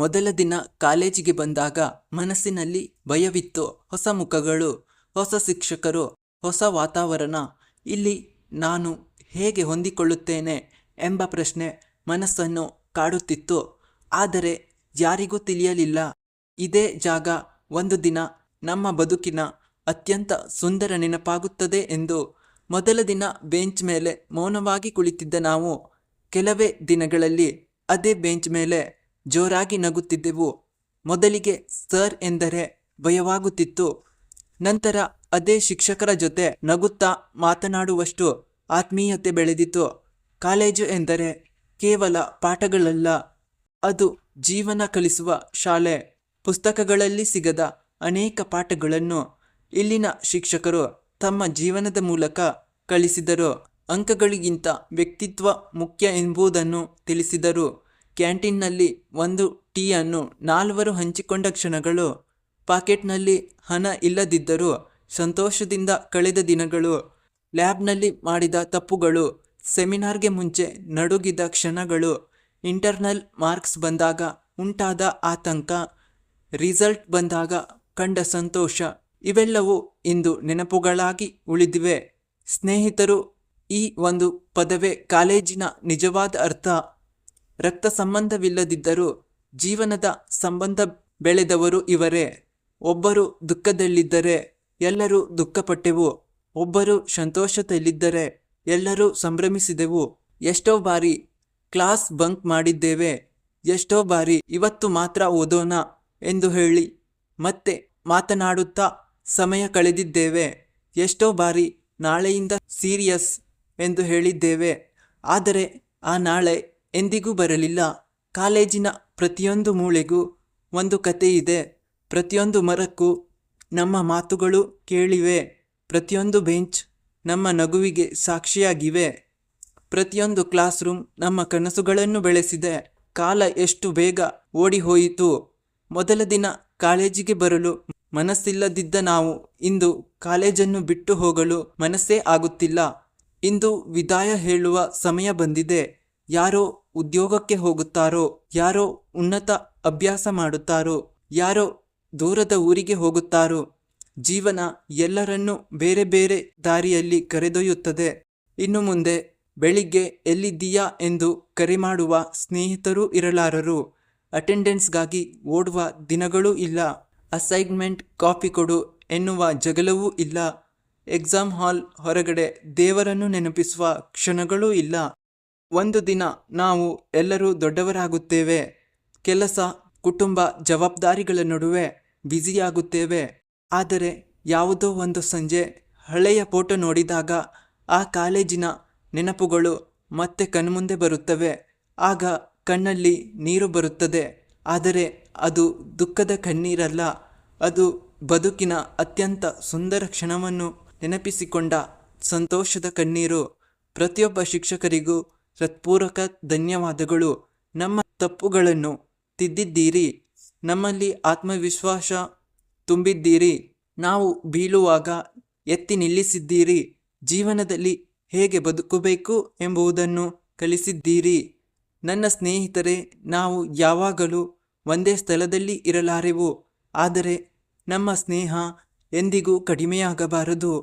ಮೊದಲ ದಿನ ಕಾಲೇಜಿಗೆ ಬಂದಾಗ ಮನಸ್ಸಿನಲ್ಲಿ ಭಯವಿತ್ತು. ಹೊಸ ಮುಖಗಳು, ಹೊಸ ಶಿಕ್ಷಕರು, ಹೊಸ ವಾತಾವರಣ. ಇಲ್ಲಿ ನಾನು ಹೇಗೆ ಹೊಂದಿಕೊಳ್ಳುತ್ತೇನೆ ಎಂಬ ಪ್ರಶ್ನೆ ಮನಸ್ಸನ್ನು ಕಾಡುತ್ತಿತ್ತು. ಆದರೆ ಯಾರಿಗೂ ತಿಳಿಯಲಿಲ್ಲ, ಇದೇ ಜಾಗ ಒಂದು ದಿನ ನಮ್ಮ ಬದುಕಿನ ಅತ್ಯಂತ ಸುಂದರ ನೆನಪಾಗುತ್ತದೆ ಎಂದು. ಮೊದಲ ದಿನ ಬೆಂಚ್ ಮೇಲೆ ಮೌನವಾಗಿ ಕುಳಿತಿದ್ದ ನಾವು ಕೆಲವೇ ದಿನಗಳಲ್ಲಿ ಅದೇ ಬೆಂಚ್ ಮೇಲೆ ಜೋರಾಗಿ ನಗುತ್ತಿದ್ದೆವು. ಮೊದಲಿಗೆ ಸರ್ ಎಂದರೆ ಭಯವಾಗುತ್ತಿತ್ತು. ನಂತರ ಅದೇ ಶಿಕ್ಷಕರ ಜೊತೆ ನಗುತ್ತಾ ಮಾತನಾಡುವಷ್ಟು ಆತ್ಮೀಯತೆ ಬೆಳೆದಿತು. ಕಾಲೇಜು ಎಂದರೆ ಕೇವಲ ಪಾಠಗಳಲ್ಲ, ಅದು ಜೀವನ ಕಲಿಸುವ ಶಾಲೆ. ಪುಸ್ತಕಗಳಲ್ಲಿ ಸಿಗದ ಅನೇಕ ಪಾಠಗಳನ್ನು ಇಲ್ಲಿನ ಶಿಕ್ಷಕರು ತಮ್ಮ ಜೀವನದ ಮೂಲಕ ಕಲಿಸಿದರು. ಅಂಕಗಳಿಗಿಂತ ವ್ಯಕ್ತಿತ್ವ ಮುಖ್ಯ ಎಂಬುದನ್ನು ತಿಳಿಸಿದರು. ಕ್ಯಾಂಟೀನ್ನಲ್ಲಿ ಒಂದು ಟೀಯನ್ನು 4 ಹಂಚಿಕೊಂಡ ಕ್ಷಣಗಳು, ಪಾಕೆಟ್ನಲ್ಲಿ ಹಣ ಇಲ್ಲದಿದ್ದರೂ ಸಂತೋಷದಿಂದ ಕಳೆದ ದಿನಗಳು, ಲ್ಯಾಬ್ನಲ್ಲಿ ಮಾಡಿದ ತಪ್ಪುಗಳು, ಸೆಮಿನಾರ್ಗೆ ಮುಂಚೆ ನಡುಗಿದ ಕ್ಷಣಗಳು, ಇಂಟರ್ನಲ್ ಮಾರ್ಕ್ಸ್ ಬಂದಾಗ ಉಂಟಾದ ಆತಂಕ, ರಿಸಲ್ಟ್ ಬಂದಾಗ ಕಂಡ ಸಂತೋಷ, ಇವೆಲ್ಲವೂ ಇಂದು ನೆನಪುಗಳಾಗಿ ಉಳಿದಿವೆ. ಸ್ನೇಹಿತರು, ಈ ಒಂದು ಪದವೇ ಕಾಲೇಜಿನ ನಿಜವಾದ ಅರ್ಥ. ರಕ್ತ ಸಂಬಂಧವಿಲ್ಲದಿದ್ದರೂ ಜೀವನದ ಸಂಬಂಧ ಬೆಳೆದವರು ಇವರೇ. ಒಬ್ಬರು ದುಃಖದಲ್ಲಿದ್ದರೆ ಎಲ್ಲರೂ ದುಃಖಪಟ್ಟೆವು, ಒಬ್ಬರು ಸಂತೋಷದಲ್ಲಿದ್ದರೆ ಎಲ್ಲರೂ ಸಂಭ್ರಮಿಸಿದೆವು. ಎಷ್ಟೋ ಬಾರಿ ಕ್ಲಾಸ್ ಬಂಕ್ ಮಾಡಿದ್ದೇವೆ, ಎಷ್ಟೋ ಬಾರಿ ಇವತ್ತು ಮಾತ್ರ ಓದೋಣ ಎಂದು ಹೇಳಿ ಮತ್ತೆ ಮಾತನಾಡುತ್ತಾ ಸಮಯ ಕಳೆದಿದ್ದೇವೆ. ಎಷ್ಟೋ ಬಾರಿ ನಾಳೆಯಿಂದ ಸೀರಿಯಸ್ ಎಂದು ಹೇಳಿದ್ದೇವೆ, ಆದರೆ ಆ ನಾಳೆ ಎಂದಿಗೂ ಬರಲಿಲ್ಲ. ಕಾಲೇಜಿನ ಪ್ರತಿಯೊಂದು ಮೂಲೆಗೂ ಒಂದು ಕತೆ ಇದೆ. ಪ್ರತಿಯೊಂದು ಮರಕ್ಕೂ ನಮ್ಮ ಮಾತುಗಳು ಕೇಳಿವೆ. ಪ್ರತಿಯೊಂದು ಬೆಂಚ್ ನಮ್ಮ ನಗುವಿಗೆ ಸಾಕ್ಷಿಯಾಗಿವೆ. ಪ್ರತಿಯೊಂದು ಕ್ಲಾಸ್ ರೂಮ್ ನಮ್ಮ ಕನಸುಗಳನ್ನು ಬೆಳೆಸಿದೆ. ಕಾಲ ಎಷ್ಟು ಬೇಗ ಓಡಿ ಹೋಯಿತು. ಮೊದಲ ದಿನ ಕಾಲೇಜಿಗೆ ಬರಲು ಮನಸ್ಸಿಲ್ಲದಿದ್ದ ನಾವು ಇಂದು ಕಾಲೇಜನ್ನು ಬಿಟ್ಟು ಹೋಗಲು ಮನಸ್ಸೇ ಆಗುತ್ತಿಲ್ಲ. ಇಂದು ವಿದಾಯ ಹೇಳುವ ಸಮಯ ಬಂದಿದೆ. ಯಾರೋ ಉದ್ಯೋಗಕ್ಕೆ ಹೋಗುತ್ತಾರೋ, ಯಾರೋ ಉನ್ನತ ಅಭ್ಯಾಸ ಮಾಡುತ್ತಾರೋ, ಯಾರೋ ದೂರದ ಊರಿಗೆ ಹೋಗುತ್ತಾರೋ. ಜೀವನ ಎಲ್ಲರನ್ನೂ ಬೇರೆ ಬೇರೆ ದಾರಿಯಲ್ಲಿ ಕರೆದೊಯ್ಯುತ್ತದೆ. ಇನ್ನು ಮುಂದೆ ಬೆಳಿಗ್ಗೆ ಎಲ್ಲಿದ್ದೀಯಾ ಎಂದು ಕರೆ ಮಾಡುವ ಸ್ನೇಹಿತರೂ ಇರಲಾರರು. ಅಟೆಂಡೆನ್ಸ್ಗಾಗಿ ಓಡುವ ದಿನಗಳೂ ಇಲ್ಲ. ಅಸೈನ್ಮೆಂಟ್ ಕಾಪಿ ಕೊಡು ಎನ್ನುವ ಜಗಳವೂ ಇಲ್ಲ. ಎಕ್ಸಾಮ್ ಹಾಲ್ ಹೊರಗಡೆ ದೇವರನ್ನು ನೆನಪಿಸುವ ಕ್ಷಣಗಳೂ ಇಲ್ಲ. ಒಂದು ದಿನ ನಾವು ಎಲ್ಲರೂ ದೊಡ್ಡವರಾಗುತ್ತೇವೆ. ಕೆಲಸ, ಕುಟುಂಬ, ಜವಾಬ್ದಾರಿಗಳ ನಡುವೆ ಬ್ಯುಸಿಯಾಗುತ್ತೇವೆ. ಆದರೆ ಯಾವುದೋ ಒಂದು ಸಂಜೆ ಹಳೆಯ ಫೋಟೋ ನೋಡಿದಾಗ ಆ ಕಾಲೇಜಿನ ನೆನಪುಗಳು ಮತ್ತೆ ಕಣ್ಮುಂದೆ ಬರುತ್ತವೆ. ಆಗ ಕಣ್ಣಲ್ಲಿ ನೀರು ಬರುತ್ತದೆ. ಆದರೆ ಅದು ದುಃಖದ ಕಣ್ಣೀರಲ್ಲ, ಅದು ಬದುಕಿನ ಅತ್ಯಂತ ಸುಂದರ ಕ್ಷಣವನ್ನು ನೆನಪಿಸಿಕೊಂಡ ಸಂತೋಷದ ಕಣ್ಣೀರು. ಪ್ರತಿಯೊಬ್ಬ ಶಿಕ್ಷಕರಿಗೂ ಹೃತ್ಪೂರ್ವಕ ಧನ್ಯವಾದಗಳು. ನಮ್ಮ ತಪ್ಪುಗಳನ್ನು ತಿದ್ದಿದ್ದೀರಿ, ನಮ್ಮಲ್ಲಿ ಆತ್ಮವಿಶ್ವಾಸ ತುಂಬಿದ್ದೀರಿ, ನಾವು ಬೀಳುವಾಗ ಎತ್ತಿ ನಿಲ್ಲಿಸಿದ್ದೀರಿ, ಜೀವನದಲ್ಲಿ ಹೇಗೆ ಬದುಕಬೇಕು ಎಂಬುದನ್ನು ಕಲಿಸಿದ್ದೀರಿ. ನನ್ನ ಸ್ನೇಹಿತರೆ, ನಾವು ಯಾವಾಗಲೂ ಒಂದೇ ಸ್ಥಳದಲ್ಲಿ ಇರಲಾರೆವು, ಆದರೆ ನಮ್ಮ ಸ್ನೇಹ ಎಂದಿಗೂ ಕಡಿಮೆಯಾಗಬಾರದು.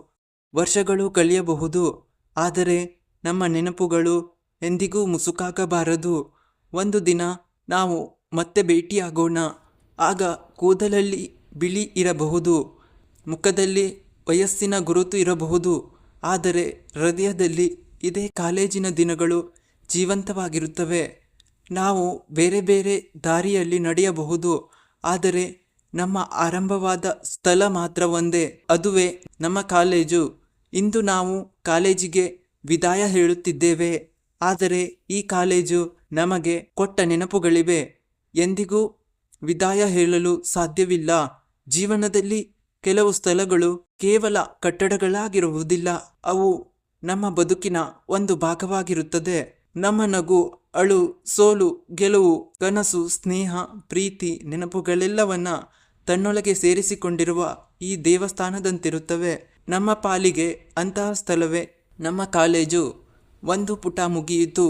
ವರ್ಷಗಳು ಕಳೆಯಬಹುದು, ಆದರೆ ನಮ್ಮ ನೆನಪುಗಳು ಎಂದಿಗೂ ಮುಸುಕಾಗಬಾರದು. ಒಂದು ದಿನ ನಾವು ಮತ್ತೆ ಭೇಟಿಯಾಗೋಣ. ಆಗ ಕೂದಲಲ್ಲಿ ಬಿಳಿ ಇರಬಹುದು, ಮುಖದಲ್ಲಿ ವಯಸ್ಸಿನ ಗುರುತು ಇರಬಹುದು, ಆದರೆ ಹೃದಯದಲ್ಲಿ ಇದೇ ಕಾಲೇಜಿನ ದಿನಗಳು ಜೀವಂತವಾಗಿರುತ್ತವೆ. ನಾವು ಬೇರೆ ಬೇರೆ ದಾರಿಯಲ್ಲಿ ನಡೆಯಬಹುದು, ಆದರೆ ನಮ್ಮ ಆರಂಭವಾದ ಸ್ಥಳ ಮಾತ್ರ ಒಂದೇ, ಅದುವೇ ನಮ್ಮ ಕಾಲೇಜು. ಇಂದು ನಾವು ಕಾಲೇಜಿಗೆ ವಿದಾಯ ಹೇಳುತ್ತಿದ್ದೇವೆ, ಆದರೆ ಈ ಕಾಲೇಜು ನಮಗೆ ಕೊಟ್ಟ ನೆನಪುಗಳಿವೆ. ಎಂದಿಗೂ ವಿದಾಯ ಹೇಳಲು ಸಾಧ್ಯವಿಲ್ಲ. ಜೀವನದಲ್ಲಿ ಕೆಲವು ಸ್ಥಳಗಳು ಕೇವಲ ಕಟ್ಟಡಗಳಾಗಿರುವುದಿಲ್ಲ, ಅವು ನಮ್ಮ ಬದುಕಿನ ಒಂದು ಭಾಗವಾಗಿರುತ್ತದೆ. ನಮ್ಮ ನಗು, ಅಳು, ಸೋಲು, ಗೆಲುವು, ಕನಸು, ಸ್ನೇಹ, ಪ್ರೀತಿ, ನೆನಪುಗಳೆಲ್ಲವನ್ನ ತನ್ನೊಳಗೆ ಸೇರಿಸಿಕೊಂಡಿರುವ ಈ ದೇವಸ್ಥಾನದಂತಿರುತ್ತವೆ. ನಮ್ಮ ಪಾಲಿಗೆ ಅಂತಹ ಸ್ಥಳವೇ ನಮ್ಮ ಕಾಲೇಜು. ಒಂದು ಪುಟ ಮುಗಿಯಿತು,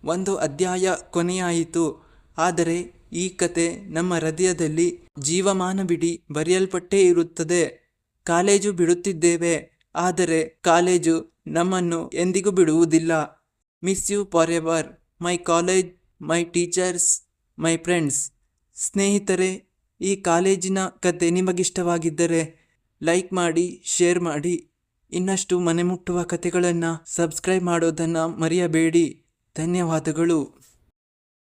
ಒಂದು ಅಧ್ಯಾಯ ಕೊನೆಯಾಯಿತು, ಆದರೆ ಈ ಕತೆ ನಮ್ಮ ಹೃದಯದಲ್ಲಿ ಜೀವಮಾನವಿಡೀ ಬರೆಯಲ್ಪಟ್ಟೇ ಇರುತ್ತದೆ. ಕಾಲೇಜು ಬಿಡುತ್ತಿದ್ದೇವೆ, ಆದರೆ ಕಾಲೇಜು ನಮ್ಮನ್ನು ಎಂದಿಗೂ ಬಿಡುವುದಿಲ್ಲ. Miss you forever, my college, my teachers, my friends. ಸ್ನೇಹಿತರೆ, ಈ ಕಾಲೇಜಿನ ಕತೆ ನಿಮಗಿಷ್ಟವಾಗಿದ್ದರೆ ಲೈಕ್ ಮಾಡಿ, ಶೇರ್ ಮಾಡಿ. ಇನ್ನಷ್ಟು ಮನೆ ಮುಟ್ಟುವ ಕತೆಗಳನ್ನು ಸಬ್ಸ್ಕ್ರೈಬ್ ಮಾಡೋದನ್ನು ಮರೆಯಬೇಡಿ. ಧನ್ಯವಾದಗಳು.